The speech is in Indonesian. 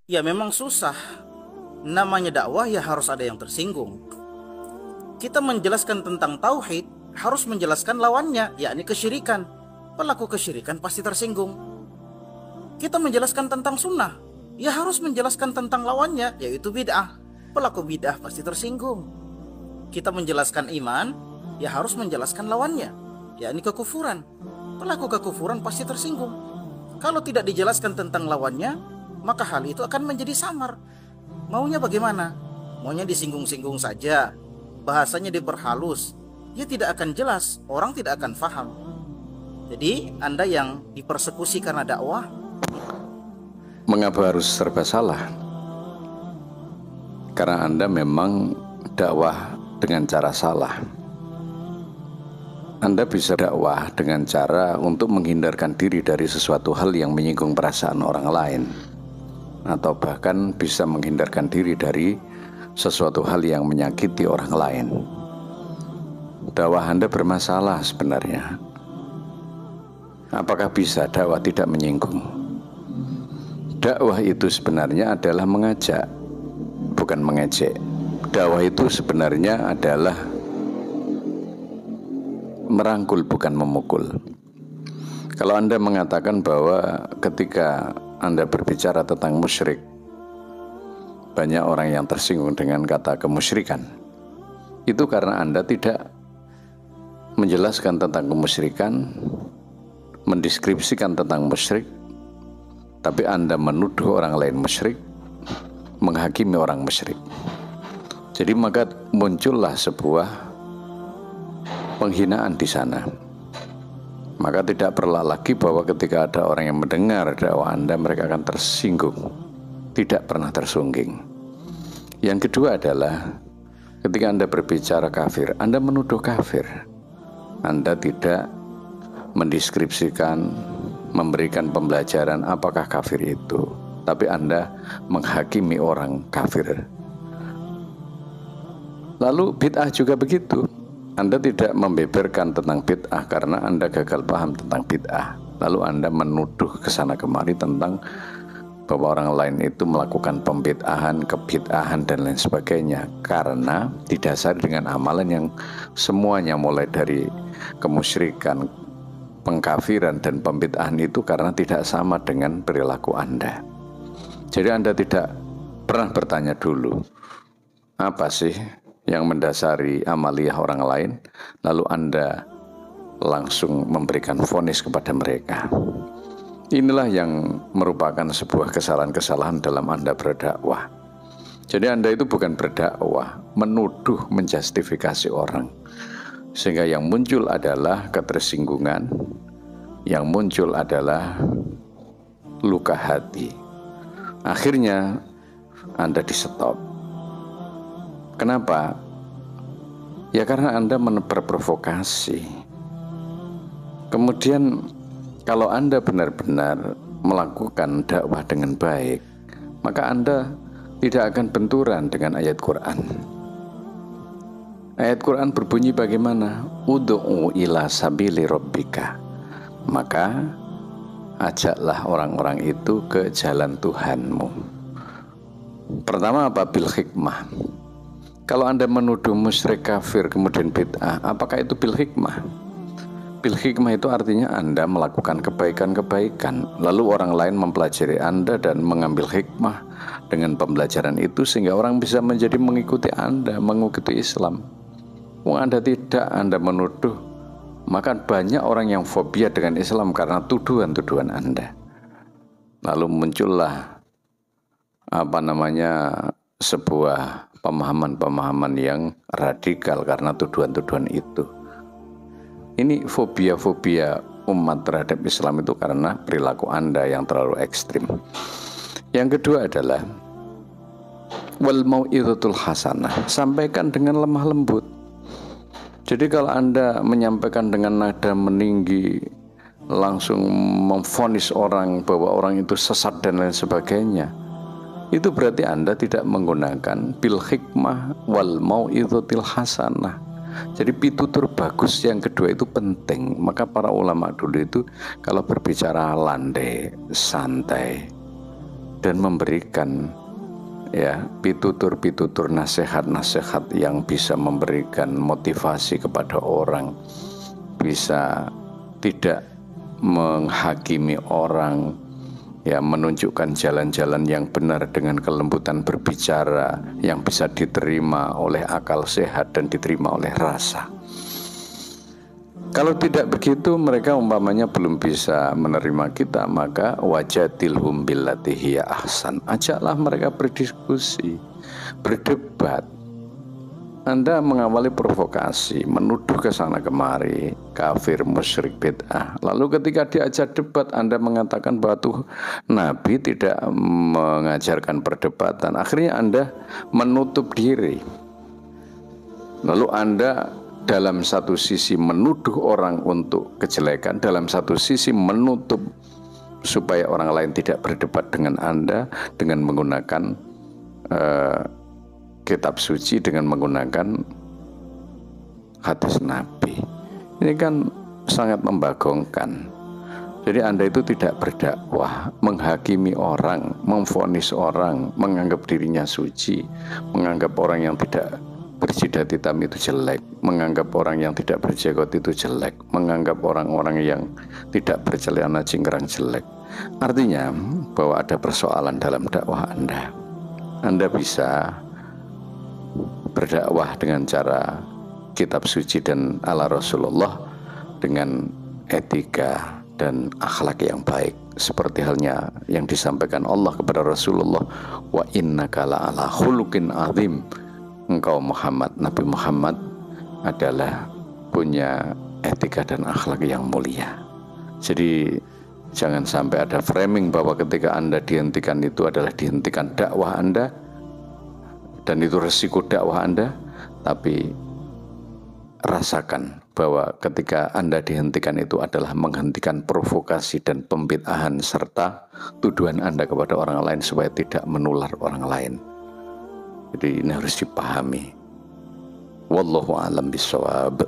Ya memang susah. Namanya dakwah ya harus ada yang tersinggung. Kita menjelaskan tentang tauhid, harus menjelaskan lawannya, yakni kesyirikan. Pelaku kesyirikan pasti tersinggung. Kita menjelaskan tentang sunnah, ya harus menjelaskan tentang lawannya, yaitu bid'ah. Pelaku bid'ah pasti tersinggung. Kita menjelaskan iman, ya harus menjelaskan lawannya, yakni kekufuran. Pelaku kekufuran pasti tersinggung. Kalau tidak dijelaskan tentang lawannya, maka hal itu akan menjadi samar. Maunya bagaimana? Maunya disinggung-singgung saja, bahasanya diperhalus, ya tidak akan jelas, orang tidak akan faham. Jadi Anda yang dipersekusi karena dakwah, Mengapa harus serba salah? Karena Anda memang dakwah dengan cara salah. Anda bisa dakwah dengan cara untuk menghindarkan diri dari sesuatu hal yang menyinggung perasaan orang lain, atau bahkan bisa menghindarkan diri dari sesuatu hal yang menyakiti orang lain. Dakwah Anda bermasalah sebenarnya. Apakah bisa dakwah tidak menyinggung? Dakwah itu sebenarnya adalah mengajak, bukan mengejek. Dakwah itu sebenarnya adalah merangkul, bukan memukul. Kalau Anda mengatakan bahwa ketika Anda berbicara tentang musyrik, banyak orang yang tersinggung dengan kata kemusyrikan, itu karena Anda tidak menjelaskan tentang kemusyrikan, mendeskripsikan tentang musyrik, tapi Anda menuduh orang lain musyrik, menghakimi orang musyrik. Jadi maka muncullah sebuah penghinaan di sana. Maka tidak perlu lagi bahwa ketika ada orang yang mendengar dakwah Anda, mereka akan tersinggung. Tidak pernah tersungging. Yang kedua adalah ketika Anda berbicara kafir, Anda menuduh kafir. Anda tidak mendeskripsikan, memberikan pembelajaran apakah kafir itu, tapi Anda menghakimi orang kafir. Lalu bid'ah juga begitu. Anda tidak membeberkan tentang bid'ah karena Anda gagal paham tentang bid'ah. Lalu Anda menuduh kesana kemari tentang bahwa orang lain itu melakukan pembid'ahan, kebid'ahan dan lain sebagainya, karena didasari dengan amalan yang semuanya mulai dari kemusyrikan, pengkafiran dan pembid'ahan itu karena tidak sama dengan perilaku Anda. Jadi Anda tidak pernah bertanya dulu, apa sih yang mendasari amaliyah orang lain, lalu Anda langsung memberikan vonis kepada mereka. Inilah yang merupakan sebuah kesalahan-kesalahan dalam Anda berdakwah. Jadi Anda itu bukan berdakwah, menuduh, menjustifikasi orang. Sehingga yang muncul adalah ketersinggungan, yang muncul adalah luka hati. Akhirnya Anda di-stop. Kenapa? Ya karena Anda berprovokasi. Kemudian kalau Anda benar-benar melakukan dakwah dengan baik, maka Anda tidak akan benturan dengan ayat Quran. Ayat Quran berbunyi bagaimana? Ud'u ila sabili rabbika. Maka ajaklah orang-orang itu ke jalan Tuhanmu. Pertama apa? Bil hikmah. Kalau Anda menuduh musyrik, kafir, kemudian bid'ah, apakah itu bil hikmah? Bil hikmah itu artinya Anda melakukan kebaikan-kebaikan, lalu orang lain mempelajari Anda dan mengambil hikmah dengan pembelajaran itu sehingga orang bisa menjadi mengikuti Anda, mengikuti Islam. Anda tidak, Anda menuduh, maka banyak orang yang fobia dengan Islam karena tuduhan-tuduhan Anda. Lalu muncullah sebuah pemahaman-pemahaman yang radikal karena tuduhan-tuduhan itu. Ini fobia-fobia umat terhadap Islam itu karena perilaku Anda yang terlalu ekstrim. Yang kedua adalah wal mau'izatul hasanah, sampaikan dengan lemah lembut. Jadi kalau Anda menyampaikan dengan nada meninggi, langsung memvonis orang bahwa orang itu sesat dan lain sebagainya, itu berarti Anda tidak menggunakan bil hikmah wal mau'izatil hasanah. Jadi pitutur bagus yang kedua itu penting. Maka para ulama dulu itu kalau berbicara landai, santai, dan memberikan ya pitutur-pitutur, nasihat-nasihat yang bisa memberikan motivasi kepada orang, bisa tidak menghakimi orang, ya menunjukkan jalan-jalan yang benar dengan kelembutan berbicara yang bisa diterima oleh akal sehat dan diterima oleh rasa. Kalau tidak begitu, mereka umpamanya belum bisa menerima kita, maka wajadilhum billati hiya ahsan. Ajaklah mereka berdiskusi, berdebat. Anda mengawali provokasi, menuduh ke sana kemari, kafir, musyrik, bid'ah. Lalu ketika diajak debat, Anda mengatakan bahwa tuh Nabi tidak mengajarkan perdebatan. Akhirnya Anda menutup diri. Lalu Anda dalam satu sisi menuduh orang untuk kejelekan, dalam satu sisi menutup supaya orang lain tidak berdebat dengan Anda dengan menggunakan kitab suci, dengan menggunakan hadis Nabi. Ini kan sangat membagongkan. Jadi Anda itu tidak berdakwah, menghakimi orang, memvonis orang, menganggap dirinya suci, menganggap orang yang tidak berjidat hitam itu jelek, menganggap orang yang tidak berjenggot itu jelek, menganggap orang-orang yang tidak bercelana cingkrang jelek. Artinya bahwa ada persoalan dalam dakwah Anda. Anda bisa berdakwah dengan cara kitab suci dan ala Rasulullah dengan etika dan akhlak yang baik, seperti halnya yang disampaikan Allah kepada Rasulullah, wa innaka la'ala khuluqin azim. Engkau Muhammad, Nabi Muhammad adalah punya etika dan akhlak yang mulia. Jadi jangan sampai ada framing bahwa ketika Anda dihentikan itu adalah dihentikan dakwah Anda dan itu resiko dakwah Anda. Tapi rasakan bahwa ketika Anda dihentikan itu adalah menghentikan provokasi dan pembid'ahan serta tuduhan Anda kepada orang lain supaya tidak menular orang lain. Jadi ini harus dipahami. Wallahu a'lam bishawab.